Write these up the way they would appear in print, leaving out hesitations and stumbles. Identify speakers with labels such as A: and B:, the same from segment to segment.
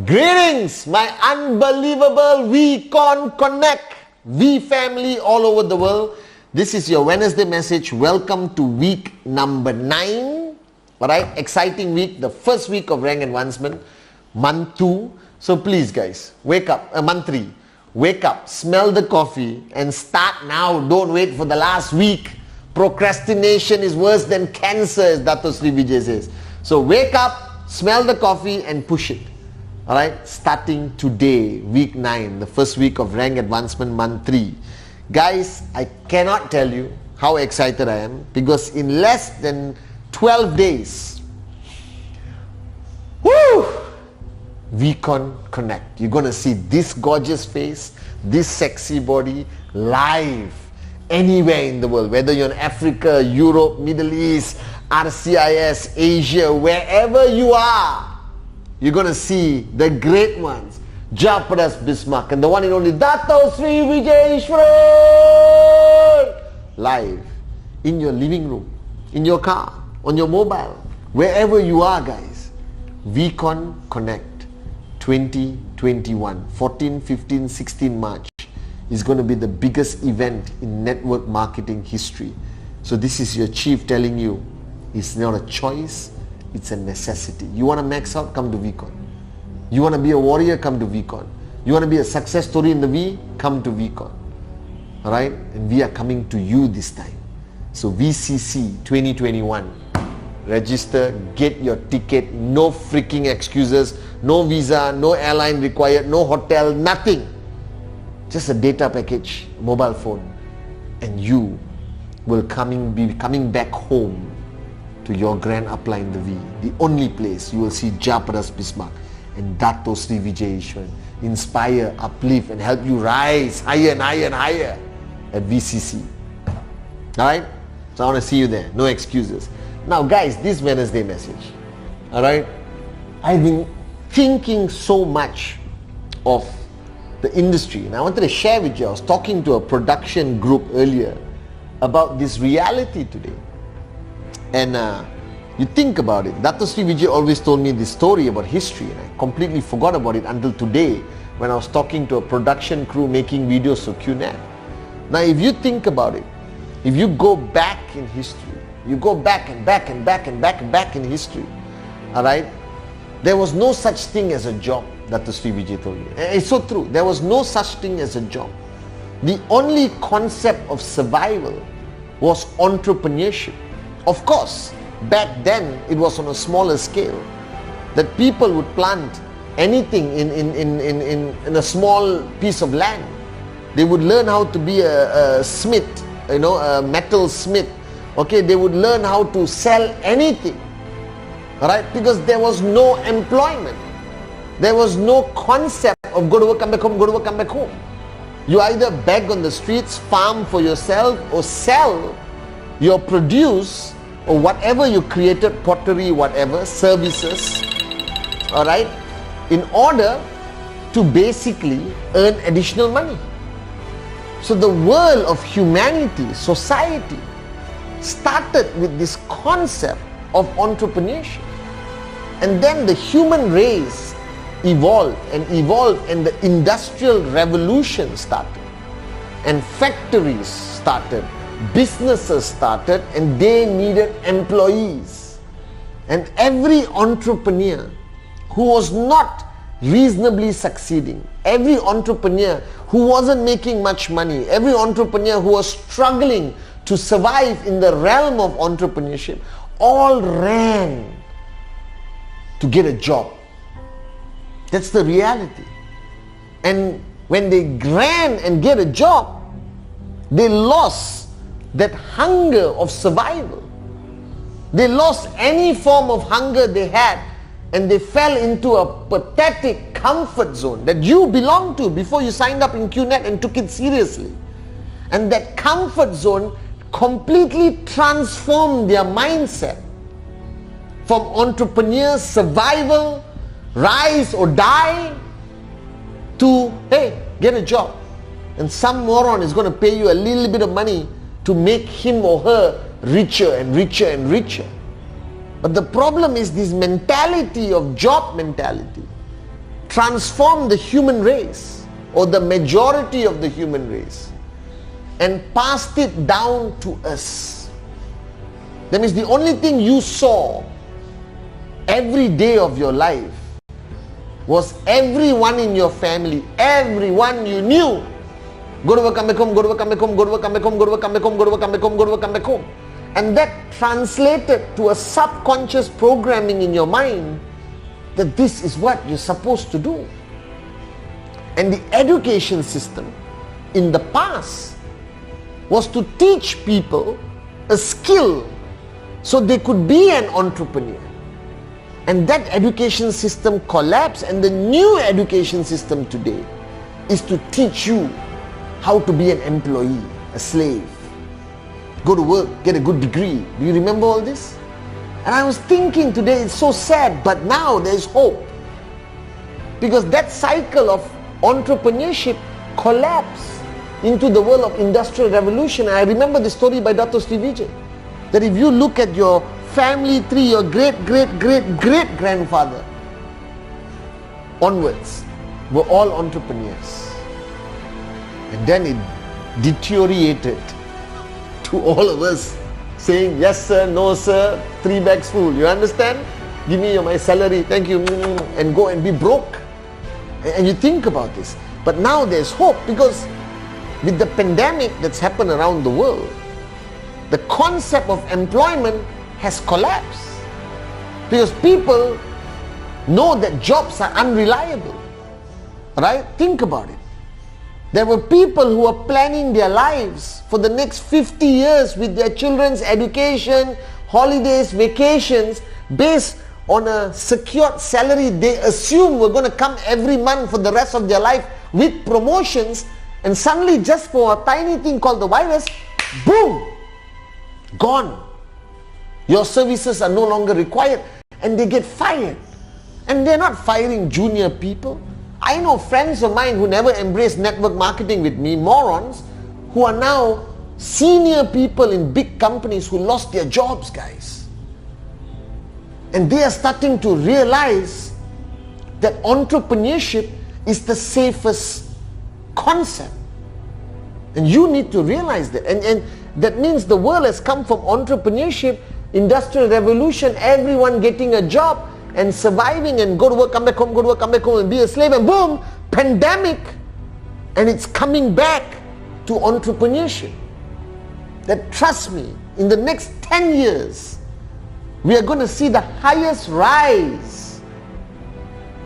A: Greetings, my unbelievable VCon Connect, V family all over the world. This is your Wednesday message. Welcome to week number 9. Alright, exciting week, the first week of rank advancement, month 2. So please guys, wake up, month 3. Wake up, smell the coffee and start now. Don't wait for the last week. Procrastination is worse than cancer, as Dato Sri Vijay says. So wake up, smell the coffee and push it. Alright, starting today, week 9, the first week of rank advancement, month 3. Guys, I cannot tell you how excited I am, because in less than 12 days, woo! VCon Connect. You're going to see this gorgeous face, this sexy body, live, anywhere in the world. Whether you're in Africa, Europe, Middle East, RCIS, Asia, wherever you are, you're going to see the great ones, Javed Bismarck and the one and only Dato Sri Vijay live in your living room, in your car, on your mobile, wherever you are guys. VCon Connect 2021, 14, 15, 16 March is going to be the biggest event in network marketing history. So this is your chief telling you, it's not a choice, it's a necessity. You want to max out? Come to VCon. You want to be a warrior? Come to VCon. You want to be a success story in the V? Come to VCon. Alright? And we are coming to you this time. So VCC 2021. Register, get your ticket, no freaking excuses, no visa, no airline required, no hotel, nothing. Just a data package, mobile phone. And you will be coming back home to your grand upline, the V, the only place you will see Javed Bismarck and Dato Sri Vijay inspire, uplift and help you rise higher and higher and higher at VCC. Alright? So I want to see you there, no excuses. Now guys, this Wednesday message, alright, I've been thinking so much of the industry and I wanted to share with you. I was talking to a production group earlier about this reality today. And you think about it, Dato Sri Vijay always told me this story about history and I completely forgot about it until today when I was talking to a production crew making videos for Qnet. Now if you think about it, if you go back in history, you go back and back and back and back and back in history, alright, there was no such thing as a job, Dato Sri Vijay told me. It's so true, there was no such thing as a job. The only concept of survival was entrepreneurship. Of course, back then it was on a smaller scale, that people would plant anything in a small piece of land. They would learn how to be a smith, a metal smith. Okay, they would learn how to sell anything, alright, because there was no employment. There was no concept of go to work, come back home, go to work, come back home. You either beg on the streets, farm for yourself, or sell your produce or whatever you created, pottery, whatever, services, alright, in order to basically earn additional money. So the world of humanity, society, started with this concept of entrepreneurship. And then the human race evolved and the industrial revolution started. And factories started. Businesses started and they needed employees. And every entrepreneur who was not reasonably succeeding, every entrepreneur who wasn't making much money, every entrepreneur who was struggling to survive in the realm of entrepreneurship, all ran to get a job. That's the reality. And when they ran and get a job, they lost that hunger of survival. They lost any form of hunger they had, and they fell into a pathetic comfort zone that you belonged to before you signed up in Qnet and took it seriously. And that comfort zone completely transformed their mindset from entrepreneur, survival, rise or die, to, hey, get a job. And some moron is going to pay you a little bit of money to make him or her richer and richer and richer. But the problem is this mentality of job mentality transformed the human race, or the majority of the human race, and passed it down to us. That means the only thing you saw every day of your life was everyone in your family, everyone you knew, go to work, come back home, go to work, come back home, go to work, come back home, go to work, come back home, go to work, come back home, go to work, come back home. And that translated to a subconscious programming in your mind that this is what you're supposed to do. And the education system in the past was to teach people a skill so they could be an entrepreneur. And that education system collapsed, and the new education system today is to teach you how to be an employee, a slave. Go to work, get a good degree. Do you remember all this? And I was thinking today, it's so sad, but now there's hope. Because that cycle of entrepreneurship collapsed into the world of industrial revolution. And I remember the story by Dr. Srivijay, that if you look at your family tree, your great-great-great-great-grandfather onwards were all entrepreneurs. And then it deteriorated to all of us saying, yes sir, no sir, 3 bags full. You understand? Give me my salary, thank you, and go and be broke. And you think about this. But now there's hope, because with the pandemic that's happened around the world, the concept of employment has collapsed, because people know that jobs are unreliable. Right? Think about it. There were people who were planning their lives for the next 50 years with their children's education, holidays, vacations, based on a secured salary they assume were going to come every month for the rest of their life, with promotions, and suddenly, just for a tiny thing called the virus, boom, gone. Your services are no longer required, and they get fired. And they're not firing junior people. I know friends of mine who never embraced network marketing with me, morons, who are now senior people in big companies who lost their jobs, guys. And they are starting to realize that entrepreneurship is the safest concept. And you need to realize that. And that means the world has come from entrepreneurship, industrial revolution, everyone getting a job and surviving, and go to work, come back home, go to work, come back home, and be a slave, and boom, pandemic, and it's coming back to entrepreneurship. That, trust me, in the next 10 years, we are going to see the highest rise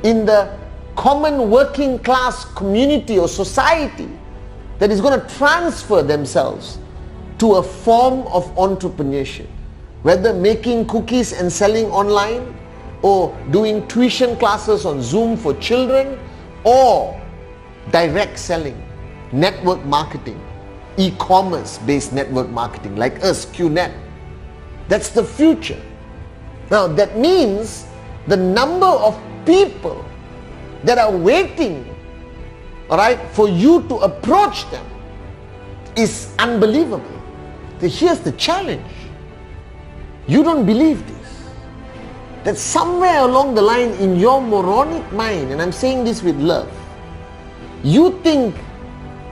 A: in the common working class community or society that is going to transfer themselves to a form of entrepreneurship, whether making cookies and selling online, or doing tuition classes on Zoom for children, or direct selling, network marketing, e-commerce based network marketing like us, Qnet. That's the future. Now that means the number of people that are waiting, all right, for you to approach them is unbelievable. Here's the challenge. You don't believe this. That somewhere along the line in your moronic mind, and I'm saying this with love, you think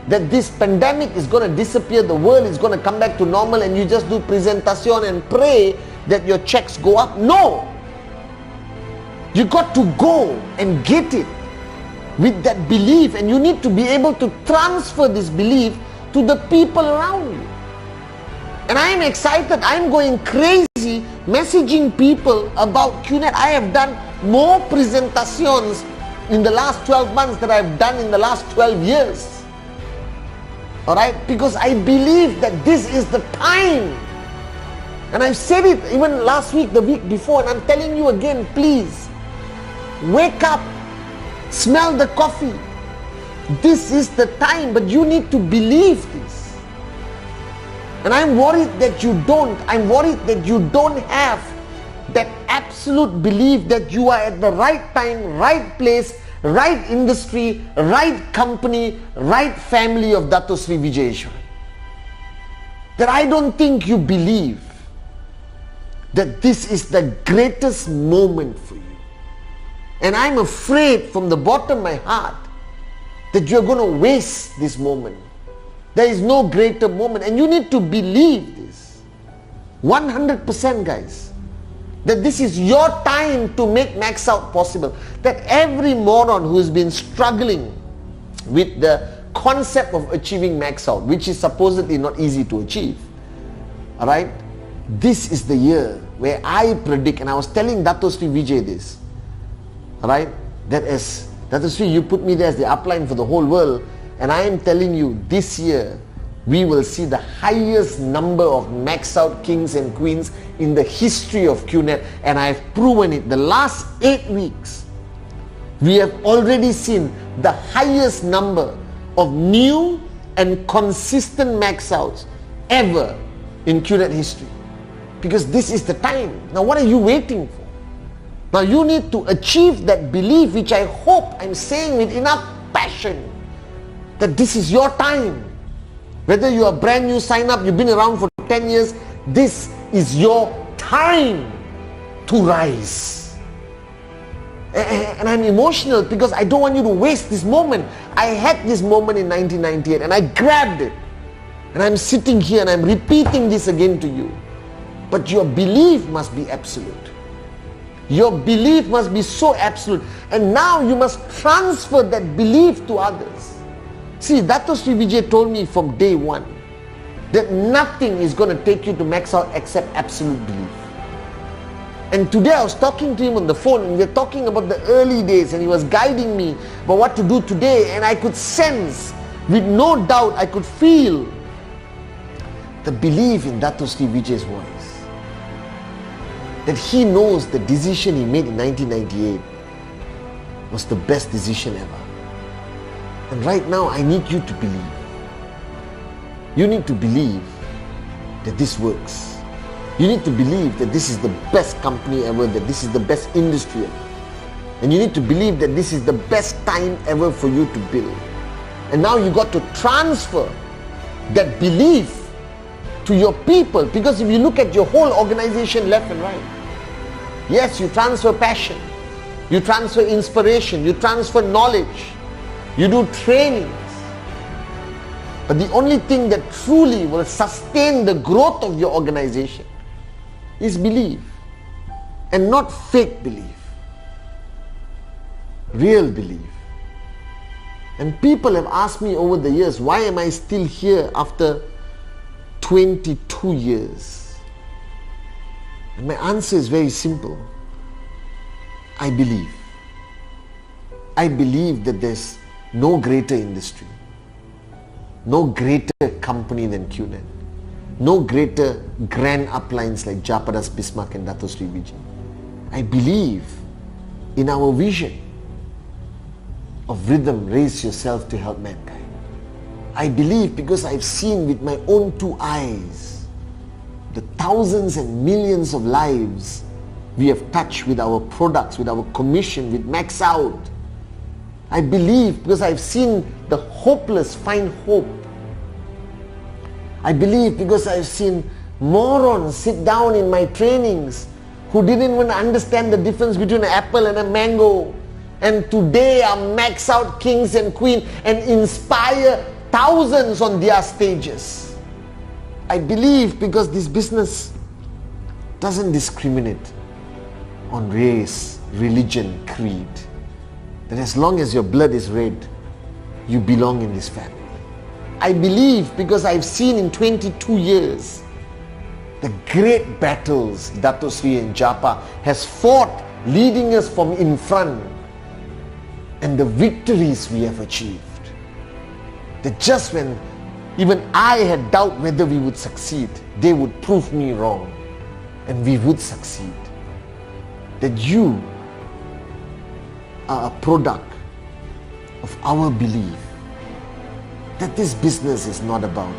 A: that this pandemic is going to disappear, the world is going to come back to normal, and you just do presentation and pray that your checks go up. No! You got to go and get it with that belief, and you need to be able to transfer this belief to the people around you. And I am excited, I am going crazy messaging people about Qnet. I have done more presentations in the last 12 months than I have done in the last 12 years. Alright? Because I believe that this is the time. And I've said it even last week, the week before, and I'm telling you again, please, wake up, smell the coffee. This is the time, but you need to believe this. And I'm worried that you don't. I'm worried that you don't have that absolute belief that you are at the right time, right place, right industry, right company, right family of Dato Sri Vijayeshwaran. That I don't think you believe that this is the greatest moment for you. And I'm afraid from the bottom of my heart that you're going to waste this moment. There is no greater moment, and you need to believe this 100%, guys, that this is your time to make max out possible. That every moron who has been struggling with the concept of achieving max out, which is supposedly not easy to achieve, alright, this is the year where I predict, and I was telling Dato Sri Vijay this, alright, that as Dato Sri, you put me there as the upline for the whole world, and I am telling you, this year we will see the highest number of max out kings and queens in the history of Qnet, and I have proven it. The last 8 weeks, we have already seen the highest number of new and consistent max outs ever in Qnet history. Because this is the time. Now what are you waiting for? Now you need to achieve that belief, which I hope I'm saying with enough passion, that this is your time. Whether you are brand new sign up, you've been around for 10 years, this is your time to rise. And I'm emotional because I don't want you to waste this moment. I had this moment in 1998 and I grabbed it. And I'm sitting here and I'm repeating this again to you. But your belief must be absolute. Your belief must be so absolute. And now you must transfer that belief to others. See, Dato Sri Vijay told me from day one that nothing is going to take you to max out except absolute belief. And today I was talking to him on the phone and we were talking about the early days and he was guiding me about what to do today, and I could sense, with no doubt, I could feel the belief in Dato Sri Vijay's voice. That he knows the decision he made in 1998 was the best decision ever. And right now, I need you to believe. You need to believe that this works. You need to believe that this is the best company ever, that this is the best industry ever. And you need to believe that this is the best time ever for you to build. And now you got to transfer that belief to your people. Because if you look at your whole organization left and right, yes, you transfer passion, you transfer inspiration, you transfer knowledge, you do trainings. But the only thing that truly will sustain the growth of your organization is belief. And not fake belief. Real belief. And people have asked me over the years, why am I still here after 22 years? And my answer is very simple. I believe. I believe that there's no greater industry, no greater company than Qnet, no greater grand uplines like Japadas, Bismarck and Dato Sri Vijay. I believe in our vision of rhythm, raise yourself to help mankind. I believe because I've seen with my own 2 eyes the thousands and millions of lives we have touched with our products, with our commission, with Max Out. I believe because I've seen the hopeless find hope. I believe because I've seen morons sit down in my trainings who didn't even understand the difference between an apple and a mango, and today are Max Out kings and queens and inspire thousands on their stages. I believe because this business doesn't discriminate on race, religion, creed. That as long as your blood is red, you belong in this family. I believe because I've seen in 22 years the great battles Dato Sri and Japa has fought, leading us from in front, and the victories we have achieved. That just when Even I had doubt whether we would succeed. They would prove me wrong and we would succeed. That you are a product of our belief that this business is not about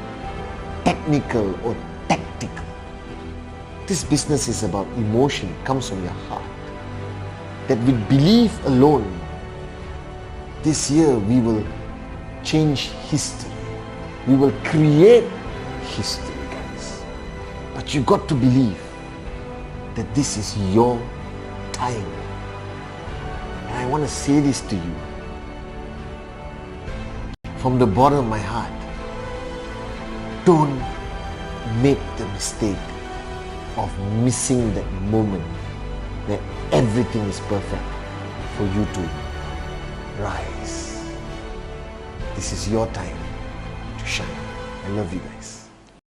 A: technical or tactical. This business is about emotion, comes from your heart. That with belief alone, this year we will change history. We will create history, guys. But you got to believe that this is your time. And I want to say this to you from the bottom of my heart. Don't make the mistake of missing that moment where everything is perfect for you to rise. This is your time to shine. I love you guys.